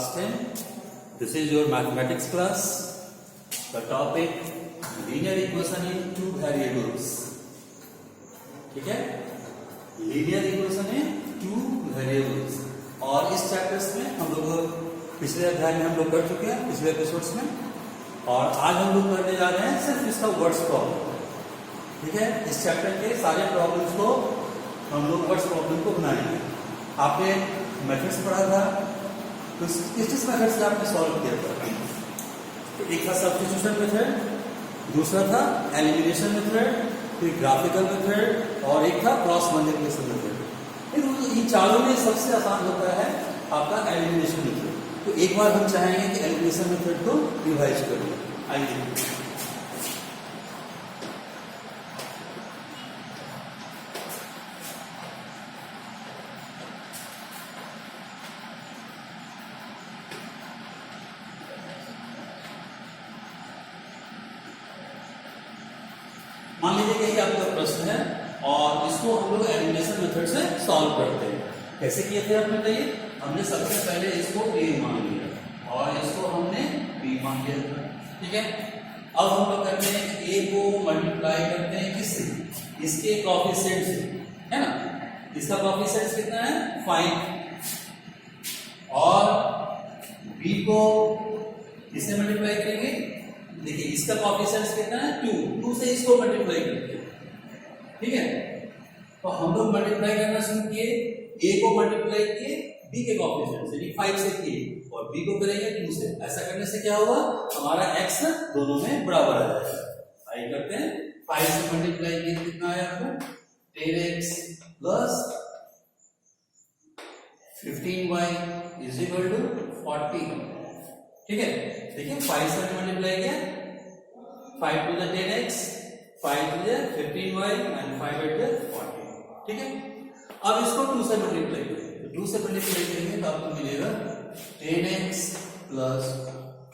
class 10. This is your mathematics class. The topic linear equation in two variables. ठीक है, linear equation in two variables. और इस chapters में हम लोग पिछले अध्याय में हम लोग कर चुके हैं पिछले एपिसोड्स में, और आज हम लोग करने जा रहे हैं सिर्फ इसका वर्ड्स प्रॉब्लम. ठीक है, इस चैप्टर के सारे प्रॉब्लम्स को हम लोग वर्ड्स प्रॉब्लम को बनाएंगे. आपने मेथड्स पढ़ा था, तो किस मेथड से आपने सॉल्व किया था? तो एक था सब्स्टिट्यूशन मेथड, दूसरा था एलिमिनेशन मेथड, फिर ग्राफिकल मेथड और एक था क्रॉस मल्टीप्लिकेशन मेथड. फिर इन चारों में सबसे आसान होता है आपका एलिमिनेशन मेथड. तो एक बार हम चाहेंगे कि एलिमिनेशन मेथड को रिवाइज करें. आइए मान लीजिए कि ये आपका प्रश्न है और इसको हम लोग एलिमिनेशन मेथड से सॉल्व करते हैं. कैसे किए थे आप बताइए? हमने सबसे पहले इसको a मान लिया और इसको हमने b मान लिया था. ठीक है, अब हम लोग करते हैं a को मल्टीप्लाई करते हैं किससे? इसके कोएफिशिएंट से, है ना. इसका कोएफिशिएंट कितना है? 5. और b को किससे मल्टीप्लाई करेंगे? देखिए इसका कोएफिशिएंट कितना है? 2 से इसको मल्टीप्लाई करते हैं. ठीक है, तो हम लोग मल्टीप्लाई करना शुरू किए. a को मल्टीप्लाई किए b के कोएफिशिएंट से, 5 से किए, और b को करेंगे 2 से. ऐसा करने से क्या होगा? हमारा x दोनों में बराबर आ जाएगा. आइए करते हैं. 5 से मल्टीप्लाई किए कितना आया आपको? 10x plus 15y is equal to 40. ठीक है, देखिए 5 से मल्टीप्लाई किया, 5 to the 10x, 5 to the 15y and 5 to the 40. ठीक है, अब इसको 2 से मल्टीप्लाई करेंगे. तो 2 से मल्टीप्लाई करेंगे तो आपको मिलेगा 10x plus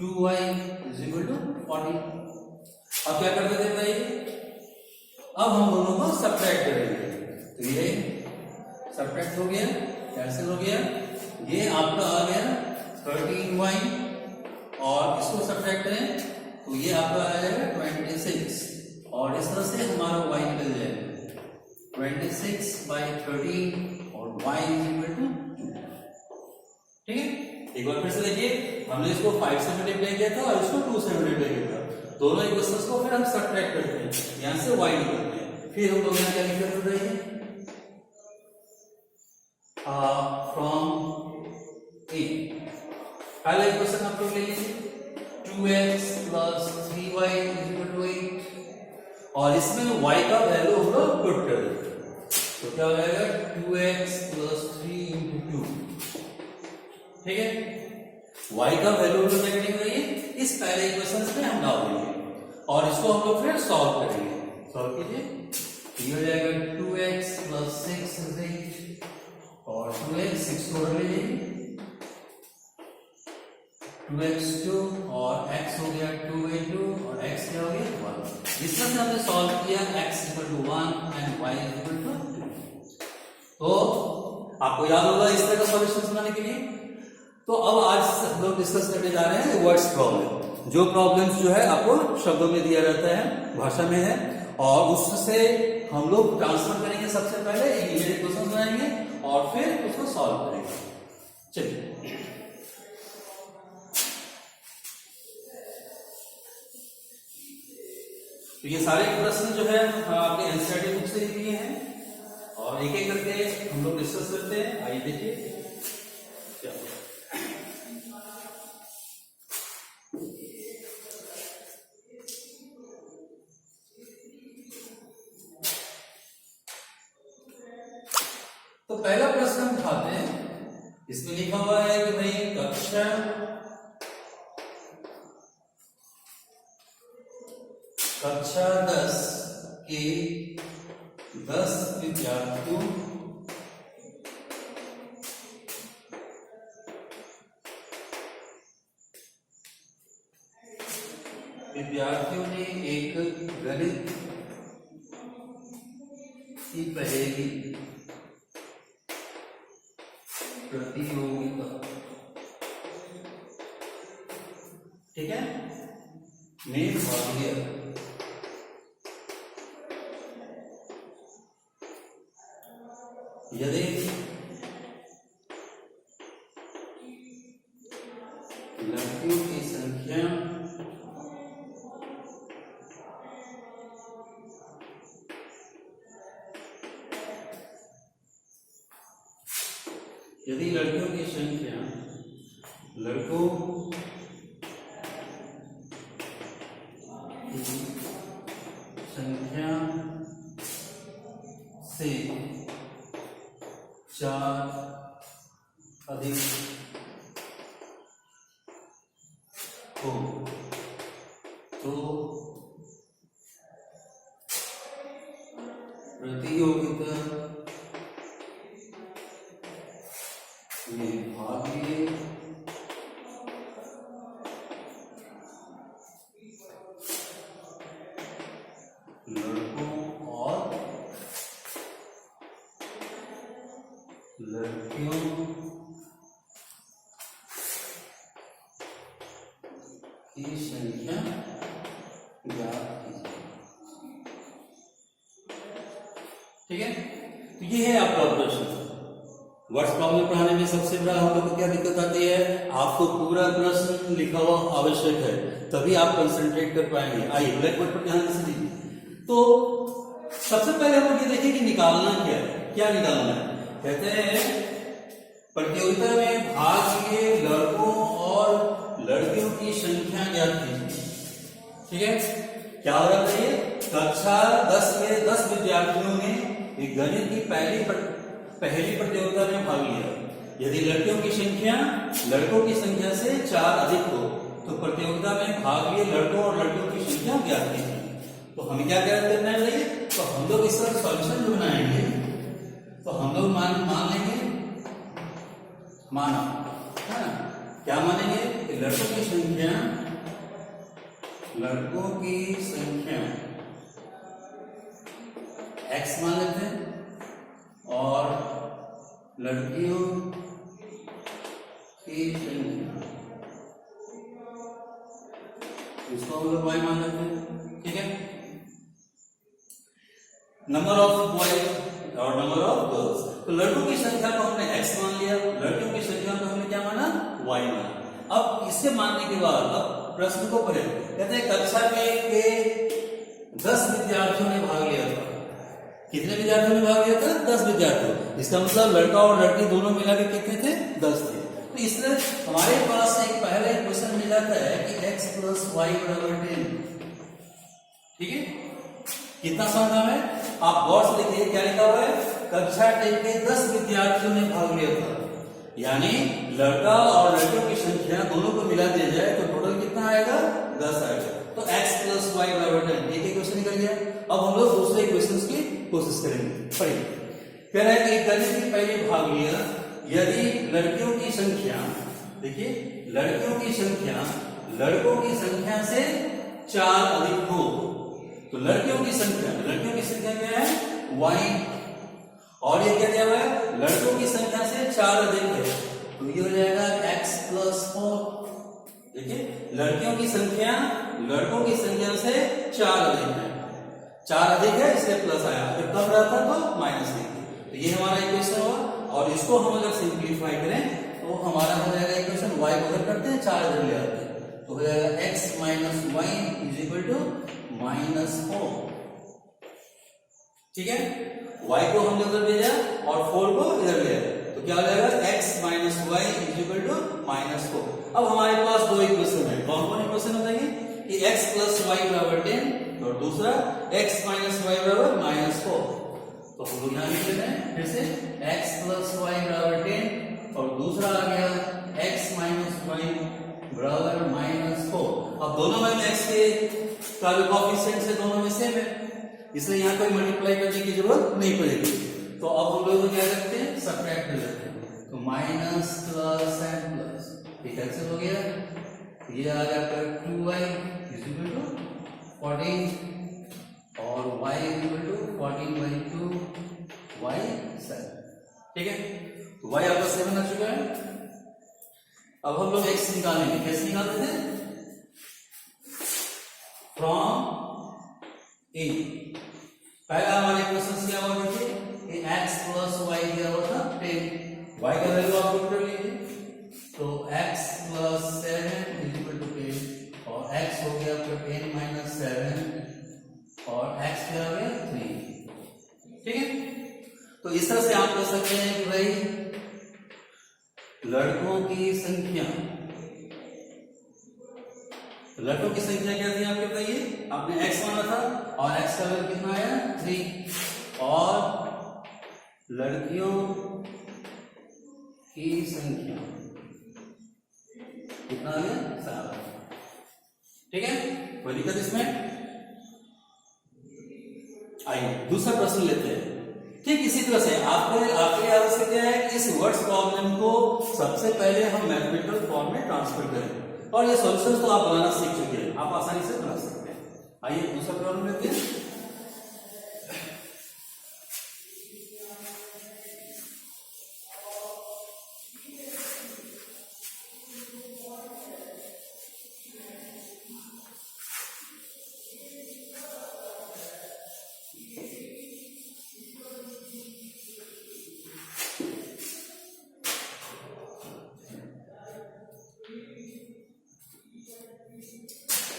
2y is equal to 40. अब क्या कर देते हैं भाई? अब हम दोनों को सब्ट्रैक्ट करेंगे. तो ये सब्ट्रैक्ट हो गया, कैंसिल हो गया. ये आपका आ गया 13y, और इसको सब्ट्रैक्ट करें तो ये आपका आ जाएगा 26, और इस तरह से हमारा y निकल जाएगा 26 by 13 और y is equal to 2. ठीक है, एक बार फिर से देखिए, हमने इसको 5 से मल्टीप्लाई किया था और इसको 2 से मल्टीप्लाई किया था. दोनों इक्वेशंस को फिर हम सब्ट्रैक्ट करते हैं, यहां से y निकलते हैं. फिर हम लोग यहां क्या लिख रहे हैं? फ्रॉम a पहला इक्वेशन आप लोग ले लीजिए, 2x plus 3y is equal to 8, और इसमें y का वैल्यू हम लोग पुट कर देते हैं. तो क्या हो जाएगा? 2x plus 3 into 2. ठीक है, y का वैल्यू हम लोग क्या करेंगे? इस पहले इक्वेशन में हम डाल देंगे और इसको हम लोग फिर सॉल्व करेंगे. सॉल्व कीजिए. ये हो जाएगा 2x प्लस 6 इज 8, और 2x 6 को रख लीजिए, 2x2 और x हो गया 2 और x क्या हो गया 1. इस तरह से हमने सॉल्व किया x equal to 1 and y equal to 2. तो आपको याद होगा इस तरह का सॉल्यूशन बनाने के लिए. तो अब आज हम लोग डिस्कस करने जा रहे हैं वर्ड्स प्रॉब्लम. जो प्रॉब्लम्स जो है आपको शब्दों में दिया रहता है, भाषा में है, और उससे हम लोग ट्रांसफर करेंगे. सबसे पहले एक लीनियर इक्वेशन बनाएंगे और फिर उसको सॉल्व करेंगे. चलिए, तो ये सारे प्रश्न जो है आपके एनसीईआरटी बुक से ही दिए हैं, और एक एक करके हम लोग डिस्कस करते हैं. आइए देखिए क्या. तो पहला प्रश्न हम उठाते हैं. इसमें लिखा हुआ है कि भाई कक्षा 10 के 10 विद्यार्थियों ने एक गणित की पहेली प्रतियोगिता ठीक है, में भाग्य यदि लड़कियों की संख्या लड़कों की संख्या से 4 अधिक हो तो प्रतियोगिता में भाग लिए लड़कों और लड़कियों की संख्या ज्ञात कीजिए। ठीक है, तो ये है आपका प्रश्न। वर्ड्स प्रॉब्लम पढ़ाने में सबसे बड़ा हम लोग को क्या दिक्कत आती है, आपको पूरा प्रश्न लिखा हुआ आवश्यक है, तभी आप कंसंट्रेट कर पाएंगे। आइए ब्लैक बोर्ड पर ध्यान से दीजिए। तो सबसे पहले हम लोग ये देखें कि निकालना क्या है। क्या निकालना है, कहते हैं प्रतियोगिता में भाग लिए लड़कों और लड़कियों की संख्या ज्ञात कीजिए। ठीक है, क्या हो रहा है, कक्षा 10 में 10 विद्यार्थियों ने एक गणित की पहली प्रतियोगिता में भाग लिया। यदि लड़कियों की संख्या लड़कों की संख्या से 4 अधिक हो तो प्रतियोगिता में भाग लिए लड़कों और लड़कियों की संख्या ज्ञात कीजिए। तो हमें क्या करना चाहिए, तो हम लोग इसका सॉल्यूशन जो बनाएंगे तो हम लोग मान लेंगे, माना है ना, क्या मानेंगे कि लड़कों की संख्या x मान लेते हैं और लड़कियों की संख्या इसको हम लोग y मान लेते हैं। ठीक है, नंबर ऑफ बॉयज और नंबर ऑफ गर्ल्स। तो लड़कों की संख्या को हमने x मान लिया, लड़कियों की संख्या को हमने क्या माना, y माना। अब इससे मानने के बाद अब प्रश्न को पढ़े, कहते हैं कक्षा में के 10 विद्यार्थियों ने भाग लिया था। कितने विद्यार्थियों ने भाग लिया था, 10 विद्यार्थियों। इसका मतलब लड़का और लड़की दोनों मिला के कितने थे, 10 थे। तो इसलिए हमारे पास एक पहला क्वेश्चन मिल जाता है कि x + y = 10। ठीक है, कितना संभव है, आप गौर से देखिए क्या लिखा हुआ है, कक्षा 10 के 10 विद्यार्थियों ने भाग लिया था। यानी लड़का और लड़कियों की संख्या दोनों को मिला दिया जाए तो टोटल कितना आएगा, 10 आएगा। तो x + y = 10 एक क्वेश्चन निकल गया। अब हम लोग दूसरे क्वेश्चन की कोशिश करेंगे। पढ़िए, कह रहा है कि गणित की पहले भाग लिया यदि लड़कियों की संख्या, देखिए लड़कियों की संख्या लड़कों की संख्या से 4 अधिक हो तो लड़कियों की संख्या क्या है, y, और ये क्या दिया हुआ है, लड़कों की संख्या से 4 अधिक है तो ये हो जाएगा x + 4। देखिए लड़कियों की संख्या लड़कों की संख्या से 4 अधिक है, 4 अधिक है इसलिए प्लस आया, जब कम रहता तो माइनस लिखिए। तो ये हमारा इक्वेशन हुआ और इसको हम अगर सिंप्लीफाई करें तो हमारा हो जाएगा इक्वेशन, y को अगर करते हैं 4 इधर ले आते हैं तो हो जाएगा x - y = -4। ठीक है, y को हमने उधर भेजा और 4 को इधर ले आए तो क्या हो जाएगा, x - y = -4। अब हमारे पास दो इक्वेशन है, कौन कौन इक्वेशन हो जाएंगे कि x + y = 10 और दूसरा x - y = -4। तो हम लोग यहाँ लिख लेते हैं फिर से x + y = 10 और दूसरा आ गया x - y = -4। अब दोनों में x के कोएफिशिएंट से दोनों में सेम है इसलिए यहाँ कोई मल्टीप्लाई करने की जरूरत नहीं पड़ेगी। तो अब हम लोग क्या करते हैं, सब्ट्रैक्ट कर लेते हैं। तो माइनस प्लस एंड प्लस ये कैंसिल हो गया, ये आ जाएगा 2y = 14 और y = 14/2 y 7। ठीक है, तो y आपका 7 आ चुका है। अब हम लोग x निकालेंगे, कैसे निकालते थे, फ्रॉम ए। पहला हमारे क्वेश्चन क्या हुआ देखिए कि x प्लस वाई दिया हुआ था 10, y का वैल्यू आप पुट कर लीजिए, तो x plus 7 is equal to 10 और x हो गया आपका 10 माइनस 7 और x क्या हो गया 3। ठीक है, तो इस तरह से आप कह सकते हैं कि भाई लड़कों की संख्या क्या थी आपके बताइए, आपने x माना था और x का वैल्यू कितना आया 3 और लड़कियों की संख्या कितना आ गया 7। ठीक है, कोई दिक्कत इसमें? आइए दूसरा प्रश्न लेते हैं। ठीक इसी तरह से आपके याद से क्या है कि इस वर्ड्स प्रॉब्लम को सबसे पहले हम मैथमेटिकल फॉर्म में ट्रांसफर करें और ये सॉल्यूशंस तो आप बनाना सीख चुके हैं, आप आसानी से बना सकते हैं। आइए दूसरा प्रॉब्लम लेते हैं।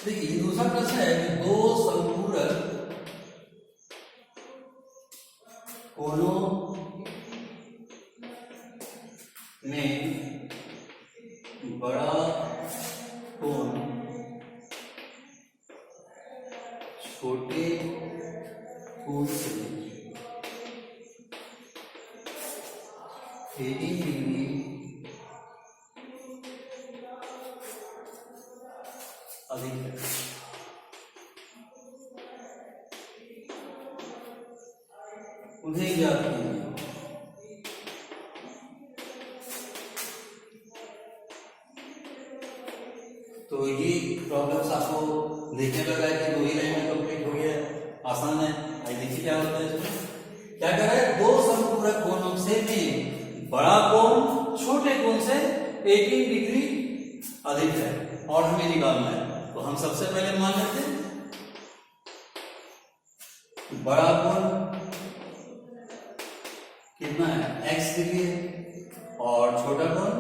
देखिए दूसरा प्रश्न है कि दो संपूरक कोणों में बड़ा कोण छोटे कोण से 18 डिग्री अधिक है। उन्हें ज्ञात कीजिए। तो ये प्रॉब्लम्स आपको देखने लगा है कि 2 ही लाइन में कंप्लीट हो गया, आसान है। आइए देखिए क्या होता है इसमें। क्या कह रहा है, दो समपूरक कोणों से में बड़ा कोण छोटे कोण से 18 डिग्री अधिक है और हमें निकालना है। तो हम सबसे पहले मान लेते हैं बड़ा कोण कितना है x डिग्री है और छोटा कोण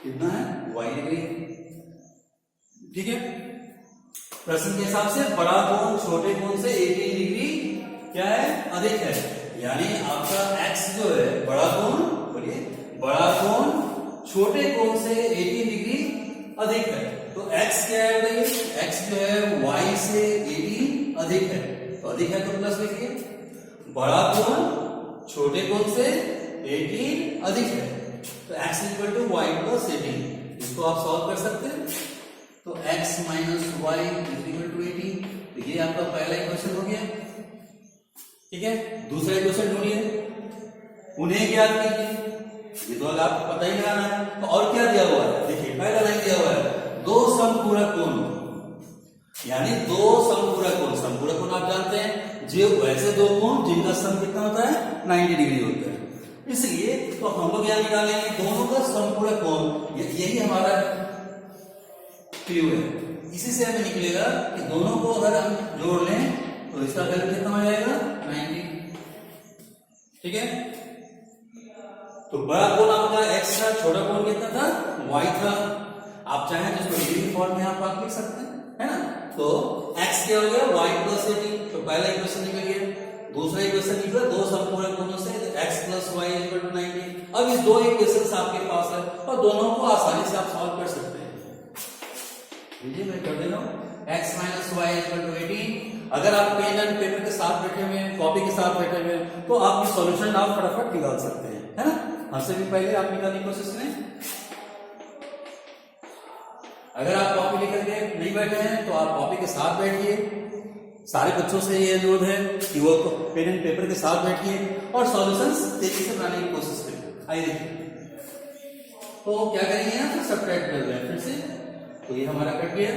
कितना है y डिग्री। ठीक है, प्रश्न के हिसाब से बड़ा कोण छोटे कोण से 18 डिग्री क्या है अधिक है, यानी आपका x जो है बड़ा कोण, बोलिए बड़ा कोण छोटे कोण से 18 डिग्री अधिक है। तो x क्या है भाई, x जो है y से 18 अधिक है, तो अधिक है तो प्लस लिखिए, बड़ा कोण छोटे कोण से 18 अधिक है, तो x equal to Y plus 18। इसको आप सॉल्व कर सकते हैं, तो x minus Y is equal to 18। तो ये आपका पहला इक्वेशन हो गया। ठीक है, दूसरा इक्वेशन ढूंढिए, उन्हें ज्ञात कीजिए, ये तो आपको पता ही लगाना है। तो और क्या दिया हुआ है, देखिए पहला लाइन दिया हुआ है दो समपूरक कोण, यानी दो समपूरक कोण। समपूरक कोण आप जानते हैं जो वैसे दो कोण जिनका सम कितना होता है 90 डिग्री होता है। इसलिए तो हम लोग यहां निकालेंगे दोनों का समपूरक कोण, यही हमारा क्यू है। इसी से हमें निकलेगा कि दोनों को अगर हम जोड़ लें तो इसका वैल्यू कितना हो जाएगा 90। ठीक है, तो बड़ा कोण आपका x था, छोटा कोण कितना था y था। आप चाहें तो इसको डिग्री फॉर्म में आप लिख सकते हैं, है ना। तो x क्या हो गया y प्लस 18, तो पहला इक्वेशन निकल गया। दूसरा इक्वेशन निकला दो समपूरक कोणों से x plus Y equal to 90। अब इस दो इक्वेशंस आपके पास है और दोनों को आसानी से आप सॉल्व कर सकते हैं। मैं कर दे रहा हूं x minus Y equal to 18। अगर आप पेन एंड पेपर के साथ बैठे हुए हैं, कॉपी के साथ बैठे हुए हैं, तो आप ये सॉल्यूशन आप फटाफट निकाल सकते हैं, है ना। हमसे भी पहले आप निकालने की कोशिश करें। अगर आप कॉपी लेकर के नहीं बैठे हैं तो आप कॉपी के साथ बैठिए। सारे बच्चों से ये अनुरोध है कि वो पेन एंड पेपर के साथ बैठिए और सॉल्यूशंस तेजी से बनाने की कोशिश करें। आइए देखिए, तो क्या करेंगे यहाँ तो सब्ट्रैक्ट कर रहे हैं फिर से। तो ये हमारा कट गया,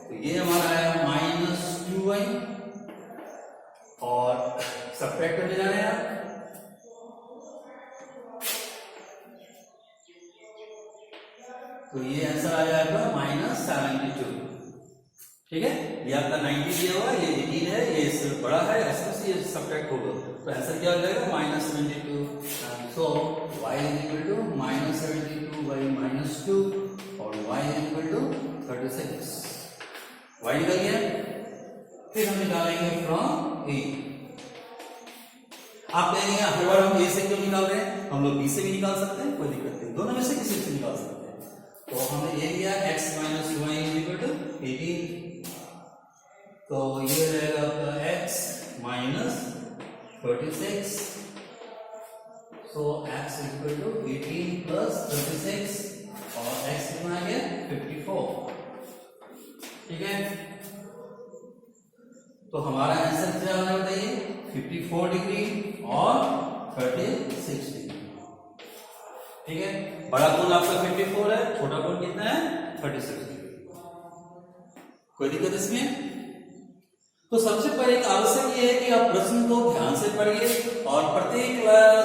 तो ये हमारा आया माइनस 2y और सब्ट्रैक्ट करने जा रहे हैं। तो ये आंसर आ जाएगा -72। ठीक है, ये आपका 90 दिया हुआ, ये 18 है, ये इससे बड़ा है, इसमें से ये सब्ट्रैक्ट होगा, तो आंसर क्या हो जाएगा -72। सो y = -72 by -2 और y = 36। y निकल गया। फिर हम निकालेंगे फ्रॉम a। आप कहेंगे हर बार हम a से क्यों निकाल रहे हैं, हम लोग b से भी निकाल सकते हैं, कोई दिक्कत नहीं, दोनों में से किसी से निकाल सकते हैं। तो हमने ये लिया x - y = 18, तो ये रहेगा आपका x - 36। सो x = 18 + 36 और x कितना आ गया 54। ठीक है, तो हमारा आंसर क्या होना बताइए, 54 डिग्री और 36 डिग्री। ठीक है, बड़ा कोण आपका 54 है, छोटा कोण कितना है 36 डिग्री। कोई दिक्कत इसमें? तो सबसे पहले एक आवश्यक ये है कि आप प्रश्न को ध्यान से पढ़िए और प्रत्येक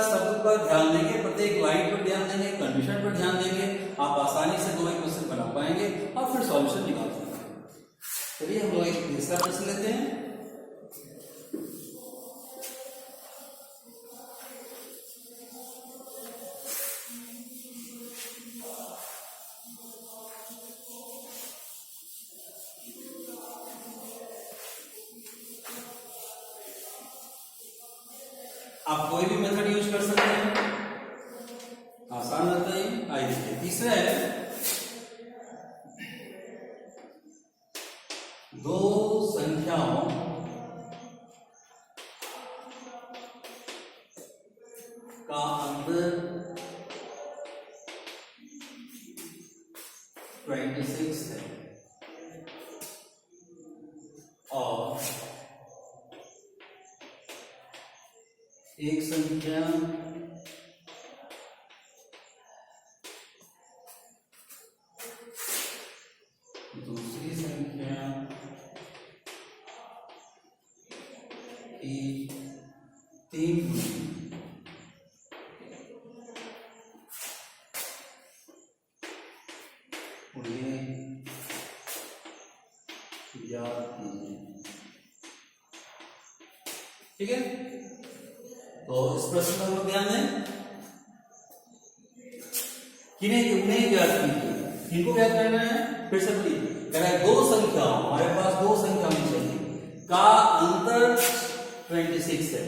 शब्द पर ध्यान देंगे, प्रत्येक लाइन पर ध्यान देंगे, कंडीशन पर ध्यान देंगे, आप आसानी से 2 क्वेश्चन बना पाएंगे और फिर सॉल्यूशन निकाल पाएंगे। चलिए हम लोग एक तीसरा प्रश्न लेते हैं। आप कोई भी मेथड यूज कर सकते हैं, आसान रहता है। आइए देखिए, तीसरा है 2 संख्याओं का अंतर 26 है और एक संख्या दूसरी संख्या की 3 गुनी याद कीजिए। ठीक है, तो इस प्रश्न का हम ध्यान दें, किन्हें ज्ञात कीजिए, किनको ज्ञात करना है, फिर से बोलिए, कह रहा है 2 संख्याओं, हमारे पास 2 संख्याएं चाहिए का अंतर 26 है।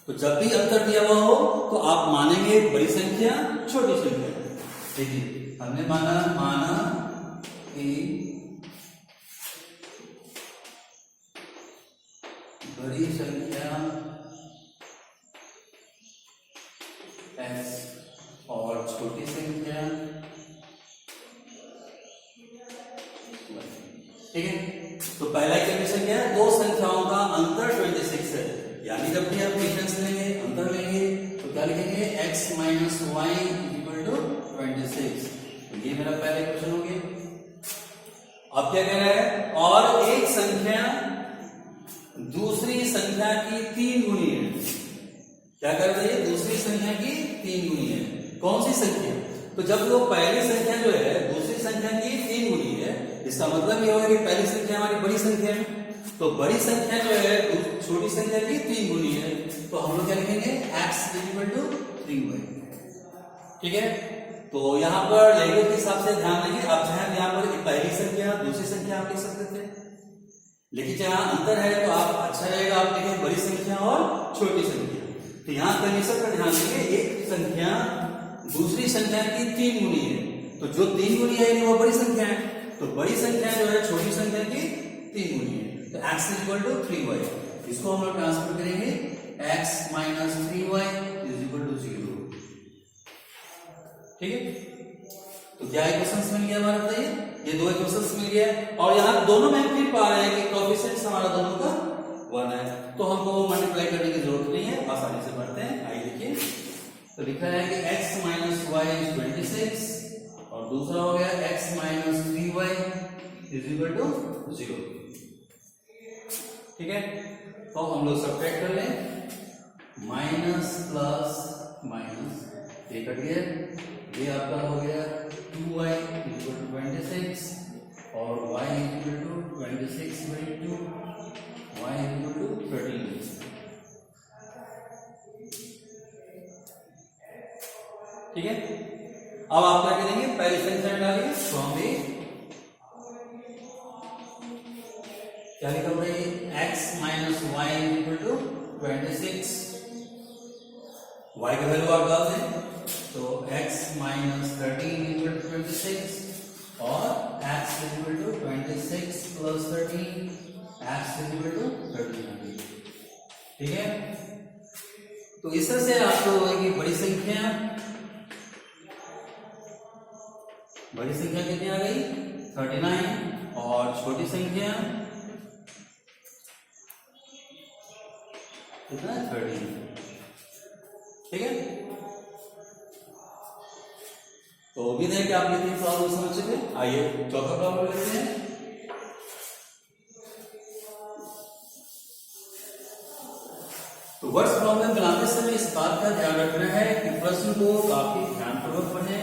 तो जब भी अंतर दिया हुआ हो तो आप मानेंगे बड़ी संख्या छोटी संख्या। देखिए हमने माना कि बड़ी संख्या x और छोटी संख्या। ठीक है, तो पहला कंडीशन क्या है, 2 संख्याओं का अंतर 26 है, यानी जब भी आप डिफरेंस लेंगे, अंतर लेंगे, तो क्या लिखेंगे x - y = 26। तो ये मेरा पहला क्वेश्चन हो गया। अब क्या कह रहा है, और एक संख्या दूसरी संख्या की 3 गुनी है। क्या कर रही है, दूसरी संख्या की 3 गुनी है। कौन सी संख्या, तो जब वो पहली संख्या जो है दूसरी संख्या की 3 गुनी है, इसका मतलब ये होगा कि पहली संख्या हमारी बड़ी संख्या है, तो बड़ी संख्या जो है छोटी संख्या की 3 गुनी है, तो हम लोग क्या लिखेंगे x = 3y। ठीक है, तो यहाँ पर लैंग्वेज के हिसाब से ध्यान देंगे, आप चाहे यहाँ पर पहली संख्या दूसरी संख्या आप लिख सकते थे, लेकिन जहां अंतर है तो आप अच्छा रहेगा आप लिखें बड़ी संख्या और छोटी संख्या। तो यहाँ कंडीशन पर ध्यान देंगे, एक संख्या दूसरी संख्या की 3 गुनी है, तो जो 3 गुनी है वो बड़ी संख्या है, तो बड़ी संख्या जो है छोटी संख्या की 3 गुनी है, तो x = 3y। इसको हम लोग ट्रांसफर करेंगे, x - 3y = 0। ठीक है, तो क्या इक्वेशंस मिल गया हमारा, बताइए ये 2 इक्वेशंस मिल गया, और यहाँ दोनों में फिर पा रहे हैं कि कोएफिशिएंट्स हमारा दोनों का 1 है, तो हमको मल्टीप्लाई करने की जरूरत नहीं है, आसानी से पढ़ते हैं। आइए देखिए, तो लिखा है कि x - y = 26 और दूसरा हो गया x - 3y = 0। ठीक है, तो हम लोग सब्ट्रैक्ट कर लें, माइनस प्लस माइनस, ये कट गया, ये आपका हो गया 2y y equal to 26/2, y equal to 13। ठीक है, अब आप क्या करेंगे, पहले संख्या डालिए तो हमें क्या लिखा हुआ है, x minus Y equal to 26, y का वैल्यू आप डाल दें तो x माइनस 13 इक्वल टू 26 और x equal to 26 plus 13, x equal to 13। ठीक है, तो इस तरह से आपको होगी बड़ी संख्या कितनी आ गई 39 और छोटी संख्या कितना 13। ठीक है, तो उम्मीद है कि आप ये 3 सवाल समझ चुके। आइए चौथा प्रॉब्लम लेते हैं। तो वर्ड्स प्रॉब्लम बनाते समय इस बात का ध्यान रखना है कि प्रश्न को काफी ध्यानपूर्वक पढ़ें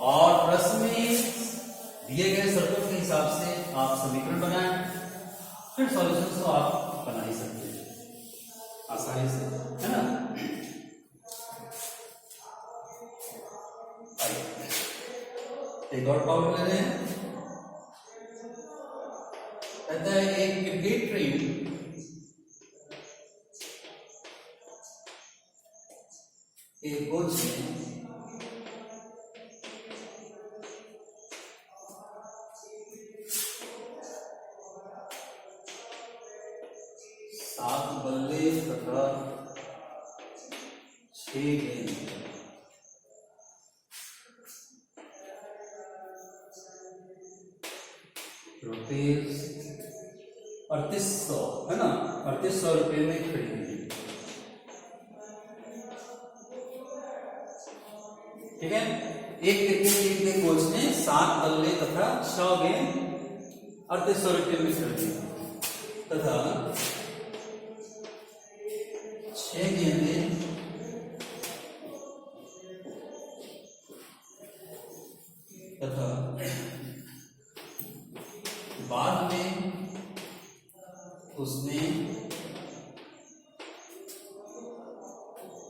और प्रश्न में दिए गए शर्तों के हिसाब से आप समीकरण बनाएं, फिर सॉल्यूशन को आप बना ही सकते हैं आसानी से, है ना। एक और प्रॉब्लम ले रहे हैं। कहता है एक क्रिकेट टीम एक कोच ने 7 बल्ले तथा 6 गेंद रुपीज 3800, है ना, 3800 रुपये में खरीदी। ठीक है, एक क्रिकेट टीम के कोच ने 7 बल्ले तथा 6 गेंद 3800 रुपये में खरीदी तथा 6 गेंदें तथा बाद में उसने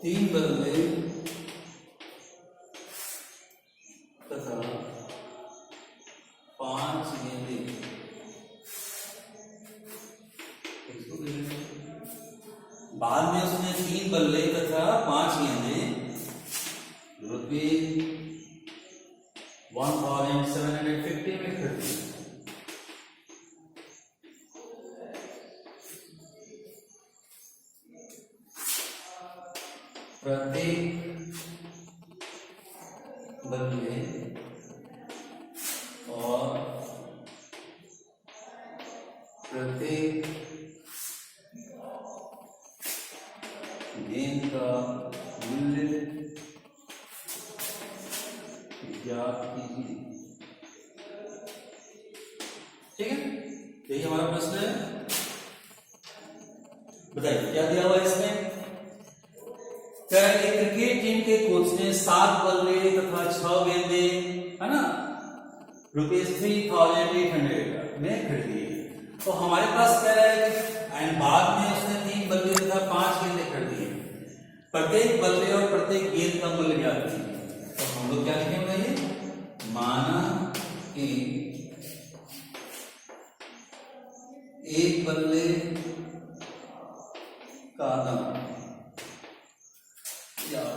3 बल्ले तथा 5 गेंदें, बाद में उसने 3 बल्ले तथा 5 गेंदें रुपये 1750 में खरीदी। प्रत्येक बल्ले और प्रत्येक गेंद का मूल्य ज्ञात कीजिए। ठीक है, यही हमारा प्रश्न है। बताइए क्या दिया हुआ है इसमें। क्रिकेट टीम के कोच ने 7 बल्ले तथा 6 गेंदे, है ना, ₹3800 में खरीदी। तो हमारे पास क्या है, एंड बाद में उसने 3 बल्ले तथा 5 गेंदे खरीदी। प्रत्येक बल्ले और प्रत्येक गेंद का मूल्य ज्ञात कीजिए। तो हम लोग क्या लिखेंगे, माना कि एक बल्ले का दाम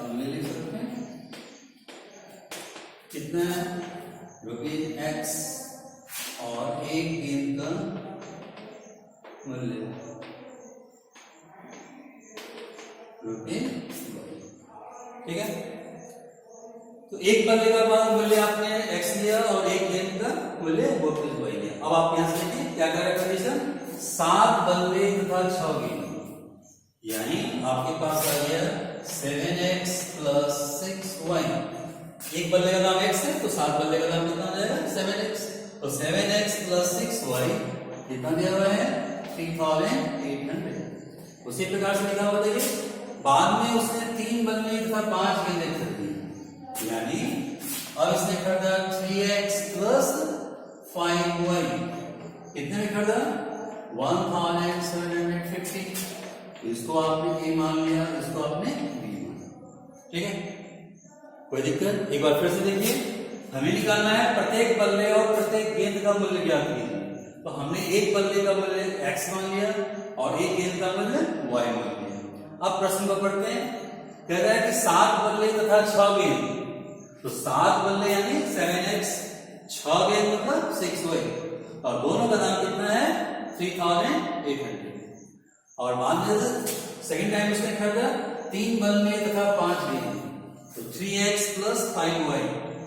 मूल्य लिख सकते हैं कितना है, ₹x और एक गेंद का मूल्य ₹। ठीक है, तो एक बल्ले का मूल्य आपने x लिया और एक गेंद का मूल्य ₹y लिया। अब आप यहां से देखिए क्या कर रहे हैं कंडीशन, 7 बल्ले तथा 6 गेंद, यानी आपके पास आ गया 7x प्लस 6y। एक बल्ले का दाम x है तो 7 बल्ले का दाम कितना आ जाएगा 7x। तो 7x प्लस 6y कितना दिया हुआ है 3800। उसी प्रकार से लिखा हुआ देखिए, बाद में उसने 3 बल्ले तथा 5 गेंदें खरीदी, यानी अब इसने खरीदा 3x प्लस 5y, कितने में खरीदा 1750। इसको आपने ए मान लिया, इसको आपने बी माना, ठीक है, कोई दिक्कत। एक बार फिर से देखिए, हमें निकालना है प्रत्येक बल्ले और प्रत्येक गेंद का मूल्य ज्ञात कीजिए। तो हमने एक बल्ले का मूल्य x मान लिया और एक गेंद का मूल्य y मान लिया। अब प्रश्न को पढ़ते हैं। कह रहा है कि 7 बल्ले तथा 6 गेंद, तो 7 बल्ले यानी 7x, 6 गेंद मतलब 6y, और दोनों का दाम कितना है 3800। और मान लीजिए सेकेंड टाइम उसने खरीदा 3 बल्ले तथा 5 गेंद, तो 3x plus 5y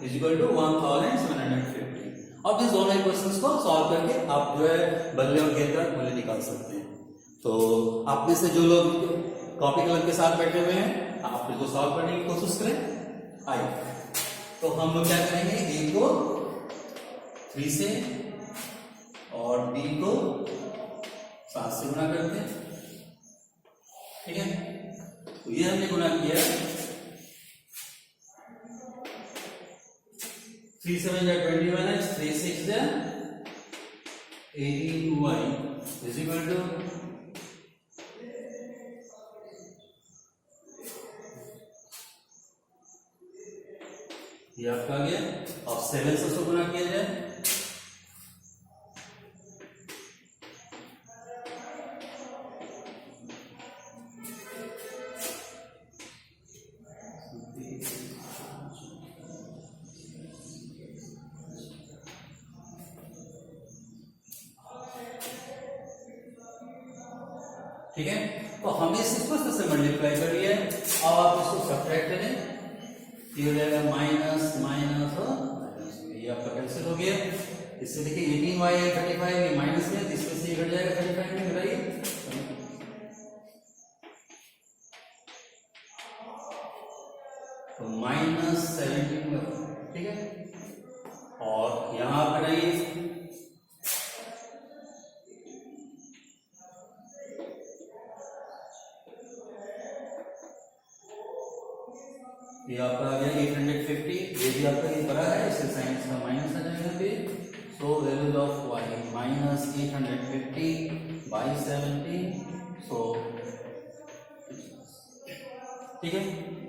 is equal to 1750। अब इस दोनों इक्वेशंस को सॉल्व करके आप जो है बल्ले और गेंद का मूल्य निकाल सकते हैं। तो आप में से जो लोग कॉपी कलम के साथ बैठे हुए हैं, आप इसको सॉल्व करने की कोशिश करें। आइए, तो हम लोग क्या करेंगे, a को 3 से और b को 7 से गुणा करते हैं, ठीक है। तो ये हमने गुणा किया 3 7 जा 21x, 3 6 जा 18y इज इक्वल टू ये आपका आ गया। अब 7 से उसको गुणा किया जाए, ठीक है। तो हमने इसको से मल्टीप्लाई कर लिया है। अब आप इसको सब्ट्रैक्ट करें, ये हो जाएगा माइनस माइनस और ये आपका कैंसिल हो गया। इससे देखिए 18y है 35, ये माइनस में, इसमें से घट जाएगा 35 में, घटाइए। तो माइनस 17, ठीक है। और यहां आप घटाइए, ये आपका आ गया 850। ये भी आपका ये बड़ा है, इससे साइन का माइनस आ जाएगा फिर। So values of y minus 850 by 70, सो ठीक है।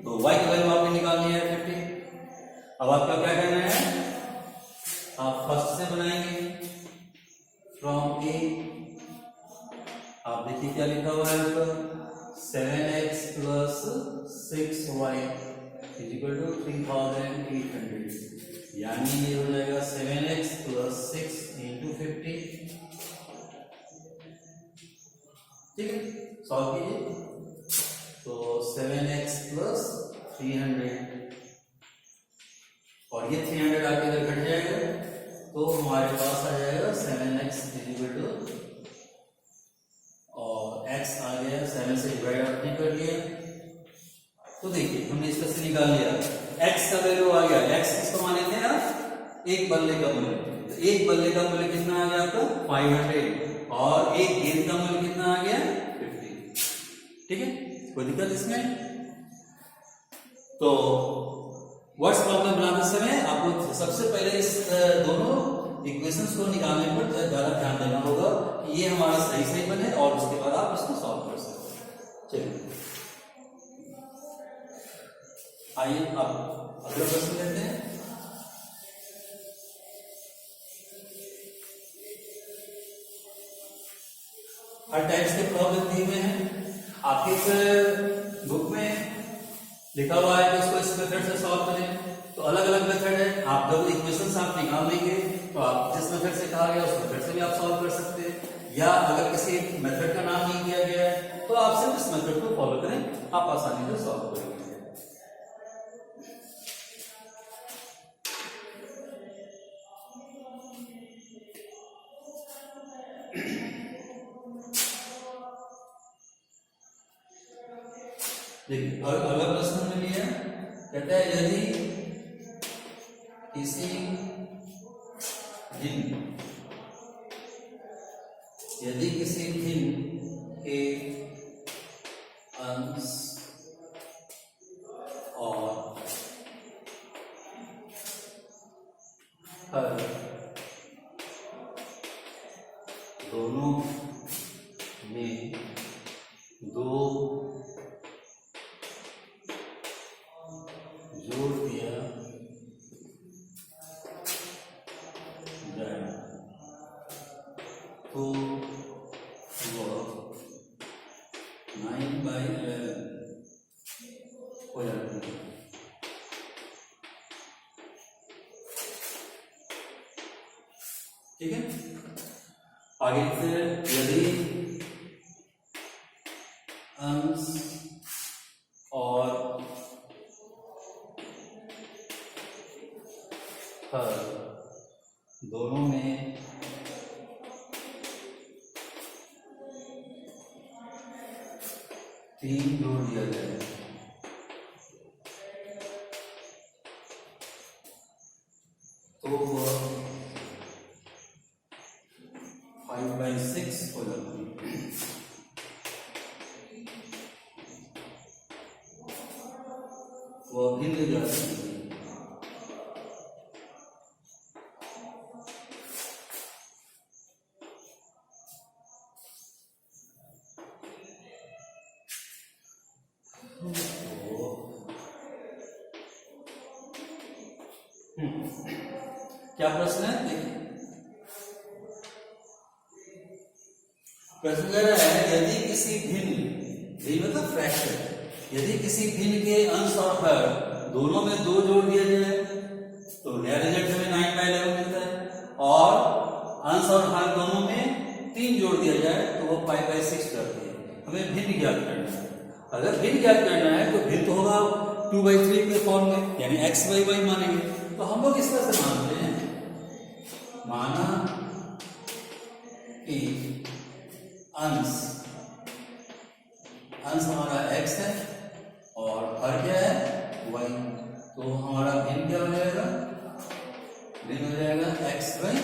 तो y की वैल्यू आपने निकाल लिया है 50। अब आपका क्या करना है, आप फर्स्ट से बनाएंगे फ्रॉम a। आप देखिए क्या लिखा हुआ है आपका 7x plus 6y is equal to 3800, यानी ये हो जाएगा 7x प्लस 6 इंटू 50, ठीक है। सॉल्व कीजिए, तो 7x प्लस 300 और ये 300 आके इधर घट जाएगा, तो हमारे पास आ जाएगा 7x इज इक्वल टू, और x आ गया 7 से डिवाइड आपने कर लिया। तो देखिए हमने इसका से निकाल लिया, x का वैल्यू आ गया, x किसको माने थे आप, एक बल्ले का मूल्य। तो एक बल्ले का मूल्य कितना आ गया आपका 500, और एक गेंद का मूल्य कितना आ गया 50, ठीक है। कोई दिक्कत इसमें? तो वर्ड्स प्रॉब्लम बनाते समय आपको सबसे पहले इस दोनों इक्वेशंस को निकालने पर ज्यादा ध्यान देना होगा कि ये हमारा सही सही बने, और उसके बाद आप इसको सॉल्व कर सकते हैं। चलिए आइए अब अगला प्रश्न लेते हैं। हर टाइप्स के प्रॉब्लम दिए हुए हैं आपके इस बुक में, लिखा हुआ है कि इसको इस मेथड से सॉल्व करें। तो अलग अलग मेथड है, आप जब इक्वेशंस आप निकाल लेंगे तो आप जिस मेथड से कहा गया उस मेथड से भी आप सॉल्व कर सकते हैं, या अगर किसी मेथड का नाम नहीं दिया गया है तो आप सिर्फ इस मेथड को फॉलो करें, आप आसानी से सॉल्व करेंगे। देखिए अगला प्रश्न में लिया, कहता है यदि किसी दिन के अंश और हर तो वो 9/11 हो जाती है। ठीक है, आगे फिर यदि अंश और हर दोनों में 3 जोड़ दिया जाए तो वह 5/6 हो जाती है। वह भिन्न जाती है। क्या प्रश्न है? देखिए प्रश्न कह रहा है यदि किसी भिन्न, यही मतलब फ्रैक्शन, यदि किसी भिन्न के अंश और हर दोनों में 2 जोड़ दिया जाए तो नया रिजल्ट हमें 9/11 मिलता है, और अंश और हर दोनों में 3 जोड़ दिया जाए तो वो 5/6 करती है। हमें भिन्न ज्ञात करना है। अगर भिन्न ज्ञात करना है तो भिन्न तो होगा 2/3 के फॉर्म में, यानी x/y मानेंगे। तो हम लोग इस तरह से मानते हैं, माना कि अंश हमारा x है और हर क्या है y, तो हमारा भिन्न क्या हो जाएगा? भिन्न हो जाएगा x/y।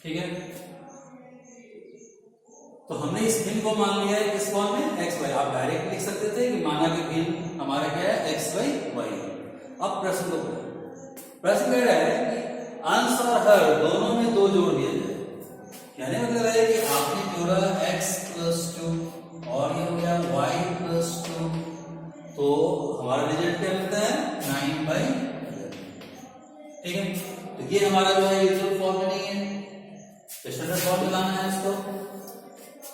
ठीक है, तो हमने इस भिन्न को मान लिया है किस फॉर्म में? x/y। आप डायरेक्ट लिख सकते थे कि माना कि भिन्न हमारा क्या है? x/y। अब प्रश्न कह रहा है कि अंश और हर दोनों में 2 जोड़ दिया जाए, यानी मतलब है कि आपने जोड़ा x+2 और ये हो गया y+2, तो हमारा रिजल्ट क्या मिलता है? 9/11। ठीक है, तो ये हमारा जो है यूजुअल फॉर्म में नहीं है, स्टैंडर्ड फॉर्म में लाना है इसको।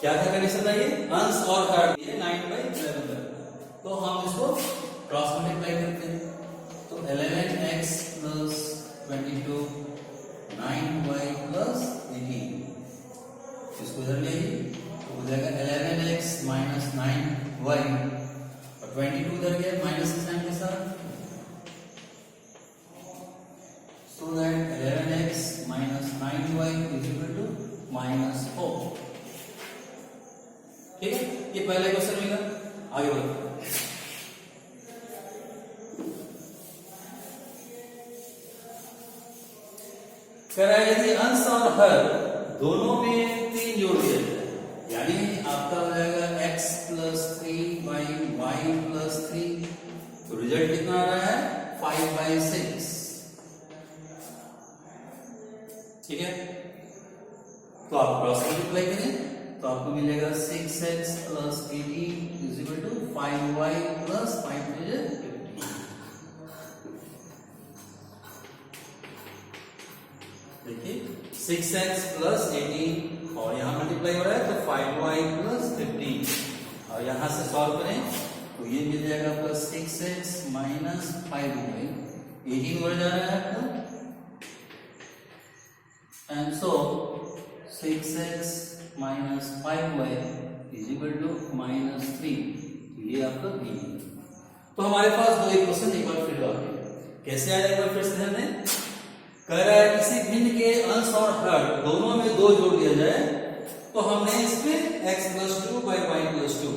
क्या क्या कंडीशन है? ये अंश और हर ये 9/11, तो हम इसको क्रॉस मल्टीप्लाई करते हैं। तो 11x + 22 9y + 18, इसको इधर ले तो हो जाएगा 11x - 9y, और 22 इधर गया माइनस के साइन के साथ, सो दैट 11x - 9y = -4। ठीक है, ये पहला क्वेश्चन मिला। आगे बढ़ो। कह रहा है यदि अंश और हर दोनों में 3 जोड़ दिया जाए, यानी आपका हो जाएगा x + 3/y + 3, तो रिजल्ट कितना आ रहा है? 5/6। ठीक है, तो आप क्रॉस मल्टीप्लाई करें तो आपको मिलेगा 6x + 18 = 5y + 5 × 15। देखिए 6x + 18 और यहाँ मल्टीप्लाई हो रहा है तो 5y + 15, और यहाँ से सॉल्व करें तो ये मिल जाएगा +6x - 5y, 18 बढ़ जा रहा है आपका, एंड सो 6x - 5y = -3, ये आपका b है। तो हमारे पास दो इक्वेशन एक बार फिर आ गए। कैसे आया एक बार फिर से ध्यान दें। कह रहा है किसी भिन्न के अंश और हर दोनों में 2 जोड़ दिया जाए तो हमने इसमें x+2/y+2,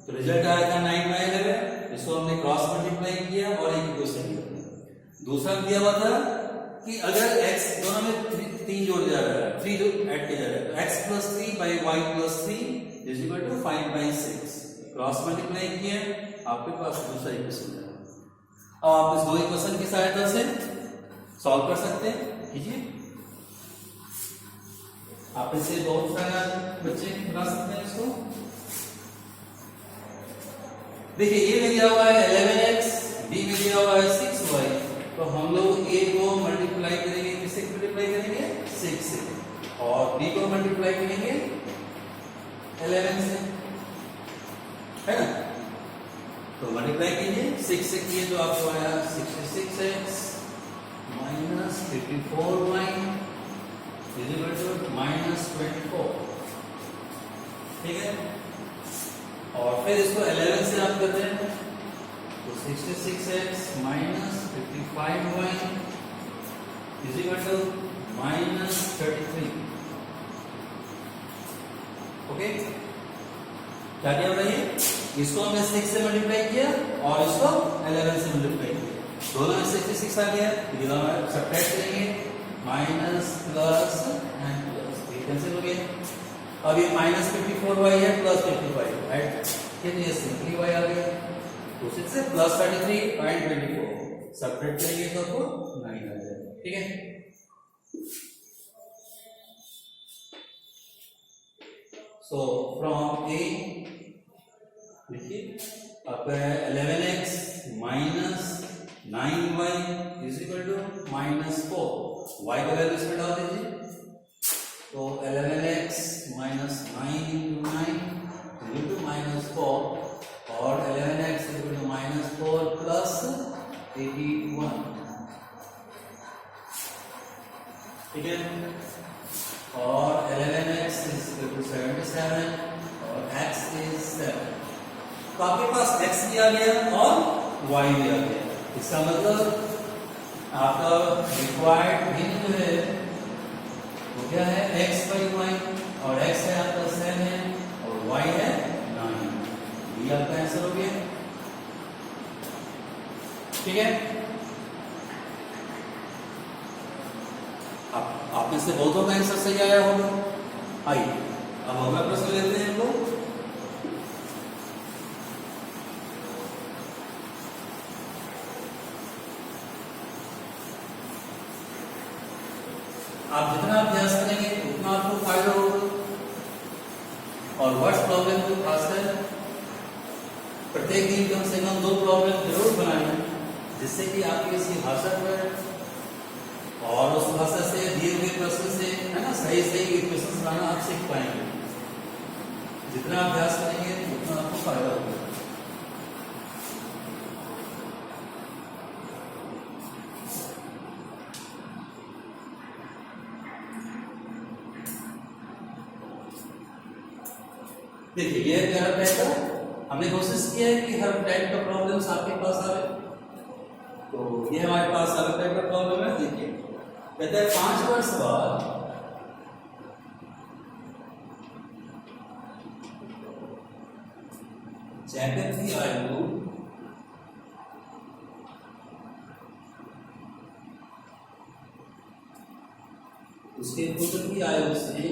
तो रिजल्ट आया था 9/11, इसको हमने क्रॉस मल्टीप्लाई किया और एक इक्वेशन लिया। दूसरा दिया हुआ था कि अगर x दोनों में 3 जोड़ दिया जा रहा है, 3 जो ऐड किया जा रहा है, तो x+3/y+3 = 5/6, क्रॉस मल्टीप्लाई किया, आपके पास दूसरा इक्वेशन है। अब आप इस दो इक्वेशन की सहायता से सॉल्व कर सकते हैं। कीजिए, आप इसे बहुत सारे बच्चे बना सकते हैं इसको। देखिए ए में दिया हुआ है 11x, बी में दिया हुआ है 6y, तो हम लोग ए को मल्टीप्लाई करेंगे, किससे मल्टीप्लाई करेंगे? 6 से। और b को मल्टीप्लाई करेंगे 11 से, है ना। तो मल्टीप्लाई कीजिए 6 से किए तो आपको आया 66x minus 54y is equal to minus 24, ठीक है। और फिर इसको 11 से आप करते हैं तो 66x minus 55y is equal to minus 33, okay. क्या किया बताइए, इसको हमने 6 से मल्टीप्लाई किया और इसको 11 से मल्टीप्लाई किया, दोनों में 66 आ गया, दोनों में सब्ट्रैक्ट करेंगे माइनस प्लस एंड प्लस, ये कैंसिल हो गया। अब ये माइनस 54y है प्लस 55 ऐड कितनी सिंपली y आ गया, तो 6 से प्लस 33 एंड 24 सब्ट्रैक्ट करेंगे तो आपको 9 आ जाएगा, ठीक है। So from A देखिए आपका है 11x minus 9y is equal to minus 4, y का वैल्यू इसमें डाल दीजिए, तो 11x minus 9 into 9 is to minus 4 और 11x is equal to minus 4 plus 81, ठीक है। और 11x इज इक्वल टू 77 और x इज 7, तो आपके पास x दिया गया और y दिया गया, इसका मतलब आपका रिक्वायर्ड भिन्न जो है वो क्या है x बाई y, और x है आपका 7 और y है 9, ये आपका आंसर हो गया, ठीक है। आप में से बहुतों का आंसर सही आया होगा। आइए अब अगला प्रश्न लेते हैं हम लोग। आप जितना अभ्यास करेंगे उतना आपको फायदा होगा, और वर्ड्स प्रॉब्लम को खासकर प्रत्येक दिन कम से कम 2 प्रॉब्लम जरूर बनाएं, जिससे कि आपकी इसी भाषा पर और उस भाषा से दिए हुए प्रश्न से, है ना, सही सही इक्वेशंस बनाना आप सीख पाएंगे। जितना अभ्यास करेंगे उतना आपको फायदा होगा। देखिए ये हर टाइप का हमने कोशिश किया है कि हर टाइप का प्रॉब्लम्स आपके पास आए, तो ये हमारे पास हर टाइप का प्रॉब्लम है। देखिए कहते हैं 5 वर्ष बाद जैकब की आयु उसके पुत्र की आयु से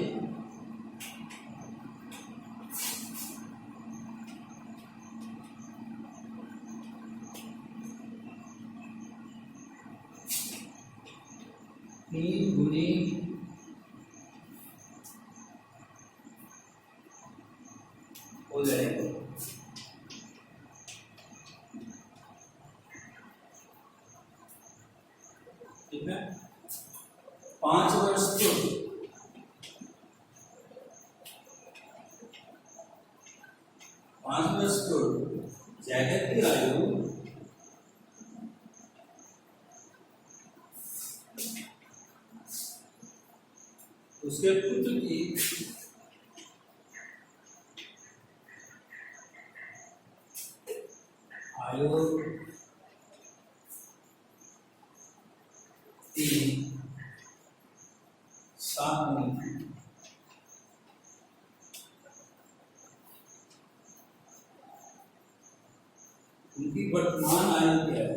3 गुनी हो जाएगा, ठीक है। 5 वर्ष पूर्व 5 वर्ष पूर्व जैकब की आयु उसके पुत्र की आयु 7 गुनी, उनकी वर्तमान आयु क्या है?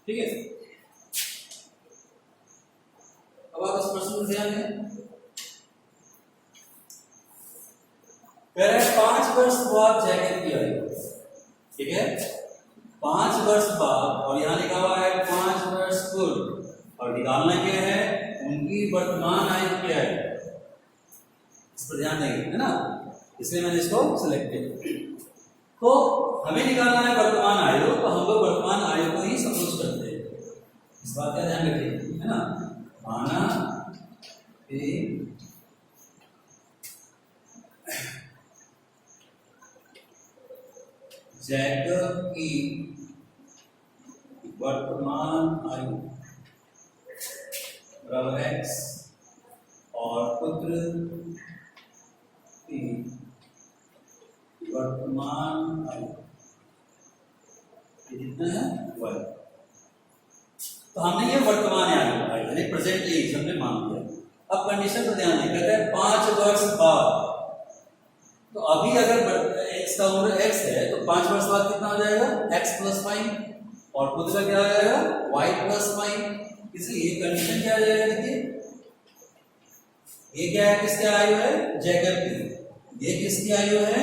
ठीक है, अब आप इस प्रश्न में ध्यान दें। कह रहे हैं 5 वर्ष बाद जैकब की आयु, ठीक है, 5 वर्ष बाद, और यहां लिखा हुआ है 5 वर्ष पूर्व, और निकालना क्या है उनकी वर्तमान आयु क्या है। पर ध्यान देंगे, है ना, इसलिए मैंने इसको सिलेक्ट किया। तो हमें निकालना है वर्तमान आयु, तो हम लोग वर्तमान आयु को ही सपोज करते हैं, इस बात का ध्यान रखिए, है ना। माना कि जैकब की वर्तमान आयु बराबर x और पुत्र की वर्तमान आयु कितना है y। तो हमने ये वर्तमान आयु यानी प्रेजेंट एज हमने मान लिया। अब कंडीशन पर ध्यान दें, कहते हैं 5 वर्ष बाद। तो अभी अगर x का उम्र x है तो 5 वर्ष बाद कितना हो जाएगा x + 5 और पुत्र का क्या हो जाएगा y + 5। इसलिए कंडीशन क्या आ जाएगा, देखिए ये क्या है, किसकी आयु है, जैकब की, ये किसकी आयु है,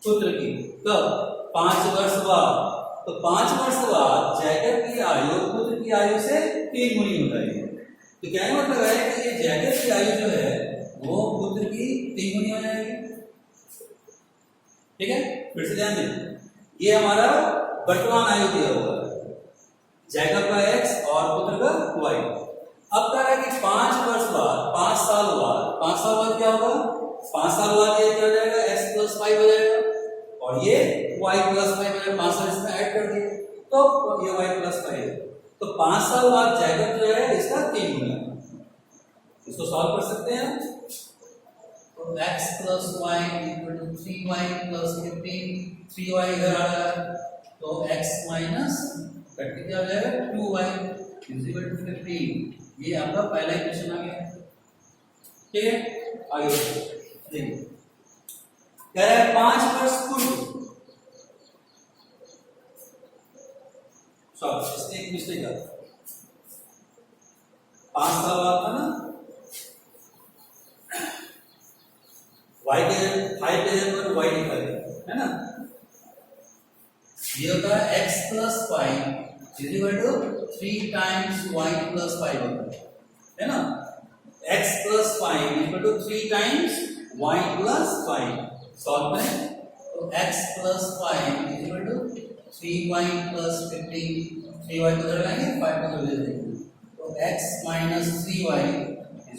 पुत्र की। कब, 5 वर्ष बाद। तो 5 वर्ष बाद जैकब की आयु पुत्र की आयु से 3 गुनी हो जाएगी। तो क्या मतलब है कि ये जैकब की आयु जो है वो पुत्र की 3 गुनी हो जाएगी। ठीक है, फिर से ध्यान दें, ये हमारा वर्तमान आयु दिया हुआ है, जैकब का x और पुत्र का y। अब कह रहा है कि 5 वर्ष बाद, 5 साल बाद, 5 साल बाद क्या होगा, 5 साल बाद ये क्या हो जाएगा, x + 5 हो जाएगा और ये y + 5 मैंने 5 साल इसमें ऐड कर दिए तो ये y + 5 है। तो 5 साल बाद जैकब जो है इसका 3 गुना, इसको सॉल्व कर सकते हैं। तो x + y = 3y + 15, 3y इधर आ रहा है तो x - करके क्या हो जाएगा 2y = 15। ये आपका पहला इक्वेशन आ गया। ठीक है, आगे देखिए, कह रहा है 5 वर्ष पूर्व, सॉरी इसमें एक मिस्टेक है, 5 साल बाद था ना, y के 5 के जगह पर y लिखा गया है ना। ये होता है x + 5 = 3 times y + 5 होता है ना। x + 5 = 3 times y + 5। सॉल्व करें तो x + 5 = 3y + 15, 3y को उधर लाएंगे 5 को उधर ले देंगे तो x - 3y =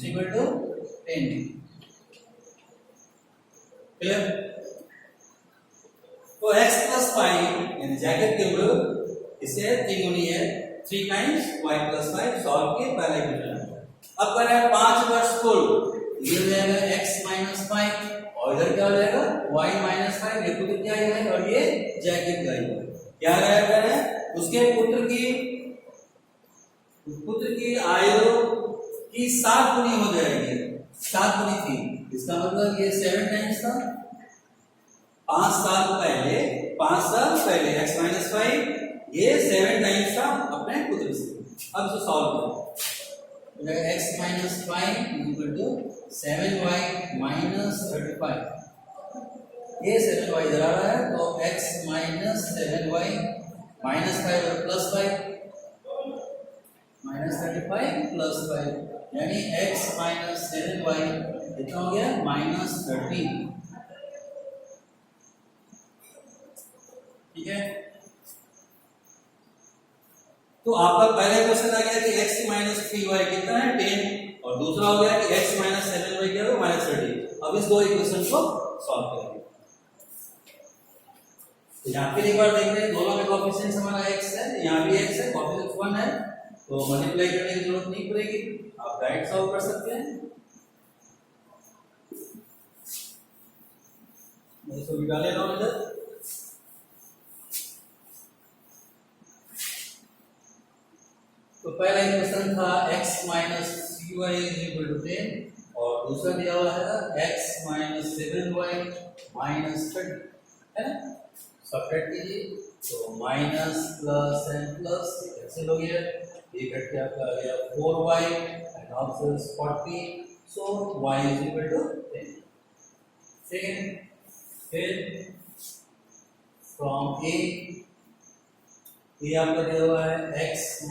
10। क्लियर। तो x + 5 यानी जैकब की उम्र इसे 3 गुनी है, 3 times y + 5। सॉल्व के पहला इक्वेशन। अब कर रहा है 5 वर्ष पूर्व, ये हो जाएगा x - 5 और इधर क्या हो जाएगा y - 5। ये पुत्र की आयु है और ये जैकब की आयु है। क्या रहेगा है उसके पुत्र की आयु की 7 गुनी हो जाएगी, 7 गुनी थी, इसका मतलब ये 7 टाइम्स था। 5 साल पहले x - 5 ये 7 टाइम्स था अपने पुत्र से। अब जो सॉल्व करें x - 5 = 7y - 35। ये 7y इधर आ रहा है तो x - 7y - 5 और +5 -35 +5 यानी x - 7y कितना हो गया -13। ठीक है, तो आपका पहला क्वेश्चन आ गया कि x - 3y कितना है 10 और दूसरा हो गया कि x - 7y क्या है -30। अब इस दो इक्वेशन को सॉल्व करेंगे। तो यहाँ पे एक बार देख रहे हैं दोनों में कोएफिशिएंट हमारा x है, यहाँ भी x है, कोएफिशिएंट 1 है तो मल्टीप्लाई करने की जरूरत नहीं पड़ेगी, आप डायरेक्ट सॉल्व कर सकते हैं। मैं इसको निकाल ले रहा हूँ इधर। तो पहला इक्वेशन था x - 3y = 10 और दूसरा दिया हुआ है x - 7y - 30 है ना। सब्ट्रैक्ट कीजिए तो minus plus and plus cancel हो गया, ये घट के आपका आ गया 4y and also 40 so y = 10। Second, फिर फ्रॉम a ये आपका दिया हुआ है x -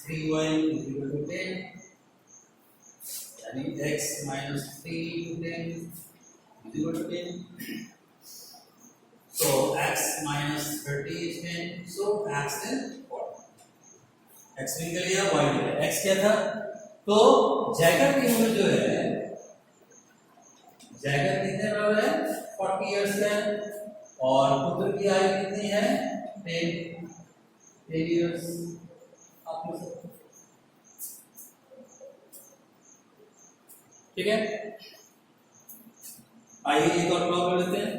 3y = 10 3x minus 3 into 10 is equal to 10. So x minus 30 is 10. So x is 40. x निकल गया, y निकल गया। x क्या था? तो जैकब की उम्र जो है, जैकब कितने बराबर है? 40 इयर्स है, और पुत्र की आयु कितनी है? 10 इयर्स। आप लोग सब ठीक है? आइए एक और प्रॉब्लम लेते हैं।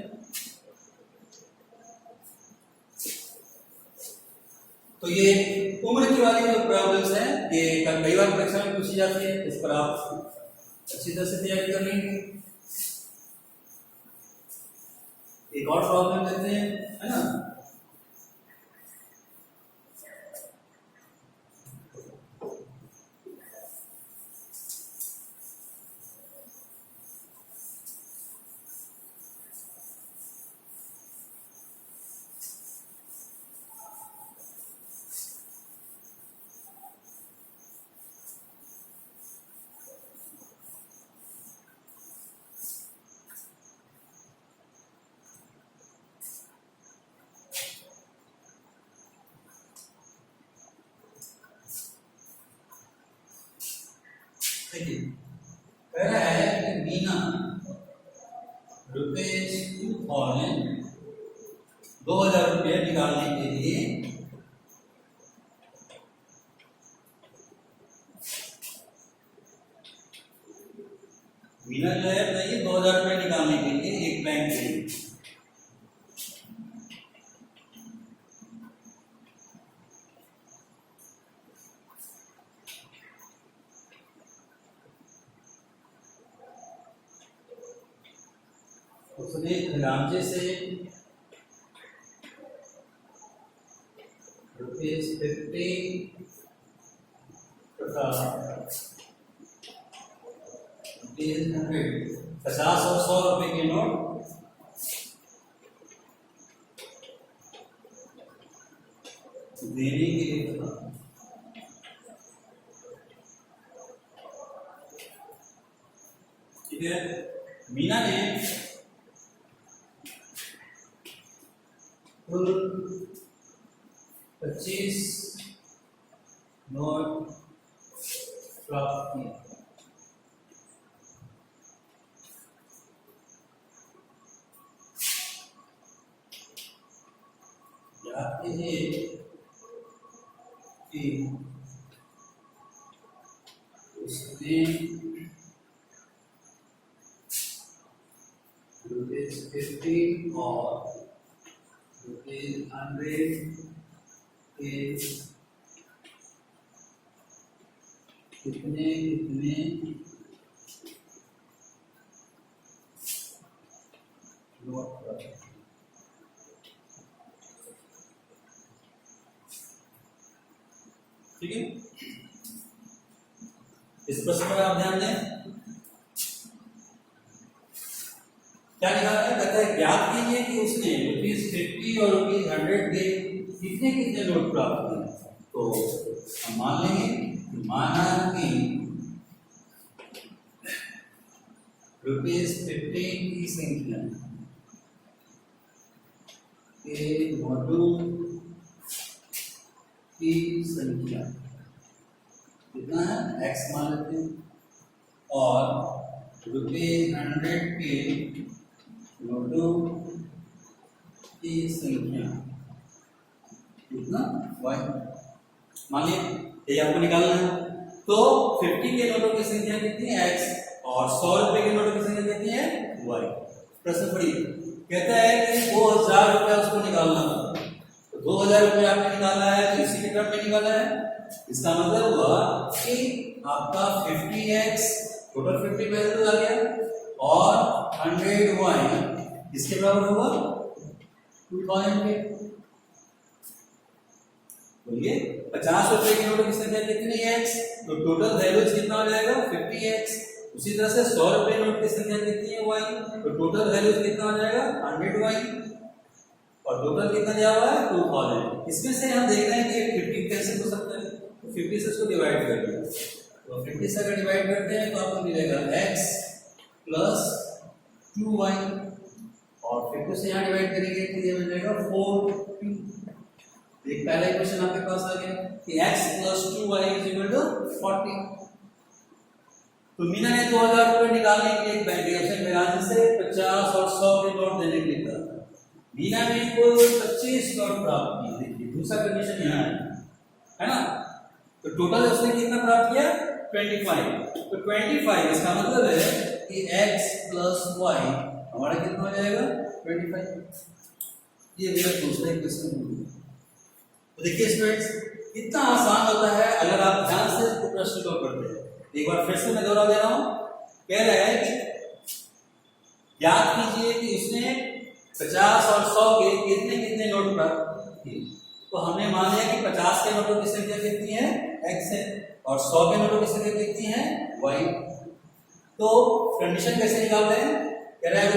तो ये उम्र की वाली जो प्रॉब्लम्स हैं, ये कई बार परीक्षा में पूछी जाती है, इस पर आप अच्छी तरह से तैयारी कर लेंगे। एक और प्रॉब्लम लेते हैं, है ना? देखिए, कह रहा है कि मीना ₹2000 निकालने के लिए मीना जो है बताइए, ₹2000 निकालने के लिए एक बैंक से उसने खजांचे से ₹50 तथा 50 और 100 रुपए के नोट देने के लिए था। ठीक है, मीना ने कुल 25 नोट प्राप्त किए। याद कीजिए कि उसने ₹50 और ₹100 के कितने नोट प्राप्त। ठीक है, इस प्रश्न पर आप ध्यान दें। क्या लिखा है? कहता है ज्ञात कीजिए कि उसने ₹50 और ₹100 के कितने नोट प्राप्त किए। तो हम मान लेंगे, माना कि ₹50 की संख्या के नोटों की संख्या कितना है? x मान लेते हैं, और ₹100 के नोटों की संख्या कितना? y मान लिया। ये आपको निकालना है। तो 50 के नोटों की संख्या कितनी है? x, और 100 रुपए के नोटों की संख्या कितनी है? y। प्रश्न पढ़िए, कहता है कि 2000 रुपया उसको निकालना था। 2000 रुपये आपने निकाला है, तो इसी के टर्म में निकाला है। इसका मतलब हुआ कि आपका 50x टोटल 50 वैल्यू आ गया, और 100y इसके बराबर होगा 2000 के। बोलिए, 50 रुपए के नोटों की संख्या कितनी है? x, तो टोटल वैल्यू कितना हो जाएगा? 50x। उसी तरह से 100 रुपए नोट की संख्या कितनी है? y, तो टोटल वैल्यू कितना हो जाएगा? 100y, और टोटल कितना दिया हुआ है? 2000। इसमें से हम देख रहे हैं कि 50 कैसे हो सकता है, तो 50 से इसको डिवाइड कर दिया, तो 50 से अगर डिवाइड करते हैं तो आपको मिलेगा x प्लस 2y, और 50 से यहाँ डिवाइड करेंगे तो ये मिलेगा 4p। एक पहला इक्वेशन आपके पास आ गया कि x plus 2y is equal to 40। तो मीना ने 2000 रुपए निकालने के लिए एक बैंक एजेंट मेराज से 50 और 100 के नोट देने के लिए कहा था। मीना ने कुल 25 नोट प्राप्त किए। देखिए दूसरा कंडीशन यहाँ है ना, तो टोटल उसने कितना प्राप्त किया 25। तो 25 इसका मतलब है कि x प्लस y हमारा कितना हो जाएगा 25। ये मेरा दूसरा क्वेश्चन है। तो देखिए स्टूडेंट्स कितना आसान होता है अगर आप ध्यान से प्रश्न को पढ़ते हैं। एक बार फिर से मैं दोहरा दे रहा हूं, कह रहा है कि याद कीजिए कि उसने 50 और 100 के कितने कितने नोट प्राप्त किए। तो हमने मान लिया कि 50 के नोटों की संख्या कितनी है x है और 100 के नोटों की संख्या कितनी है y। तो कंडीशन कैसे निकालते हैं, कह रहा है कि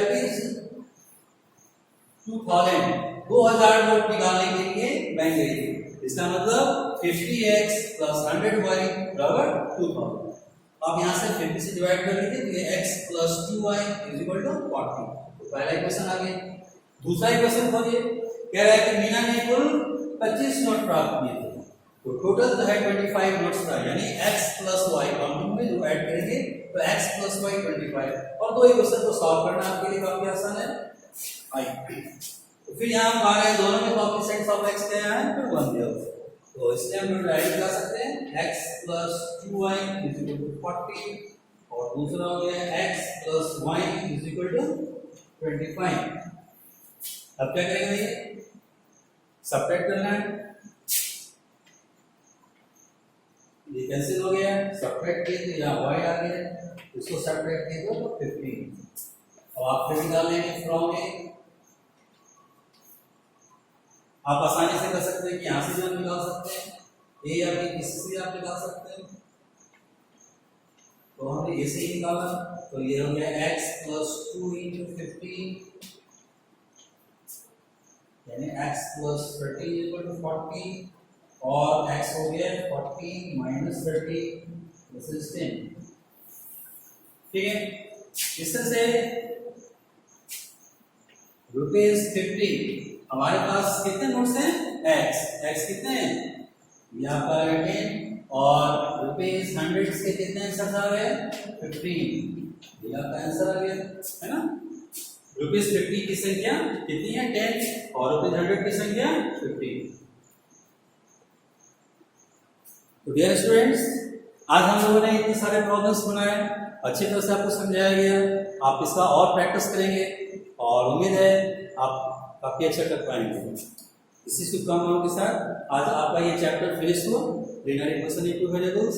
2000 नोट निकालने के लिए बैंक गई थी। इसका मतलब 50x प्लस 100y बराबर 2000। अब यहाँ से 50 से डिवाइड कर लीजिए तो ये x plus 2y is equal to 40। तो पहला इक्वेशन आ गया। दूसरा इक्वेशन खोजिए, कह रहा है कि मीना ने कुल 25 नोट प्राप्त किए थे। तो टोटल जो है 25 नोट्स था, यानी x प्लस y कॉमन में जो ऐड करेंगे तो x प्लस y 25। और दो इक्वेशन को सॉल्व करना आपके लिए काफी आसान है। आई तो फिर यहाँ हम आ गए दोनों में कोएफिशिएंट्स ऑफ x क्या है तो 1 दिया हुआ है। तो इसलिए हम लोग राइट कर सकते हैं x plus 2y is equal to 40, और दूसरा हो गया x plus y is equal to 25। अब क्या करेंगे ये सब्ट्रैक्ट करना है, ये कैंसिल हो गया, सब्ट्रैक्ट किए तो यहाँ y आ गया, इसको सब्ट्रैक्ट किए तो 15। अब आप फिर निकाल लेंगे फ्रॉम ए। आप आसानी से कर सकते हैं कि यहां से भी आप निकाल सकते हैं, ए या बी किसी से आप निकाल सकते हैं। तो हमने ए से ही निकाला, तो ये हो गया x प्लस 2 इंटू 15, यानी x प्लस 30 इक्वल टू 40, और x हो गया 40 माइनस 30 दिस इज 10। ठीक है, इस तरह से ₹50 हमारे पास कितने नोट्स हैं x कितने हैं यहाँ पर 10, और ₹100 के कितने आंसर आ रहे हैं 15। ये आपका आंसर आ गया है ना। ₹50 की संख्या कितनी है 10, और ₹100 की संख्या 15। तो डियर स्टूडेंट्स आज हम लोगों ने इतने सारे प्रॉब्लम्स बनाए, अच्छी तरह से आपको समझाया गया। आप इसका और प्रैक्टिस करेंगे और उम्मीद है आप काफी अच्छा कर पाएंगे। इसी शुभकामनाओं के साथ आज आपका ये चैप्टर फिनिश हुआ, linear equation in two variables.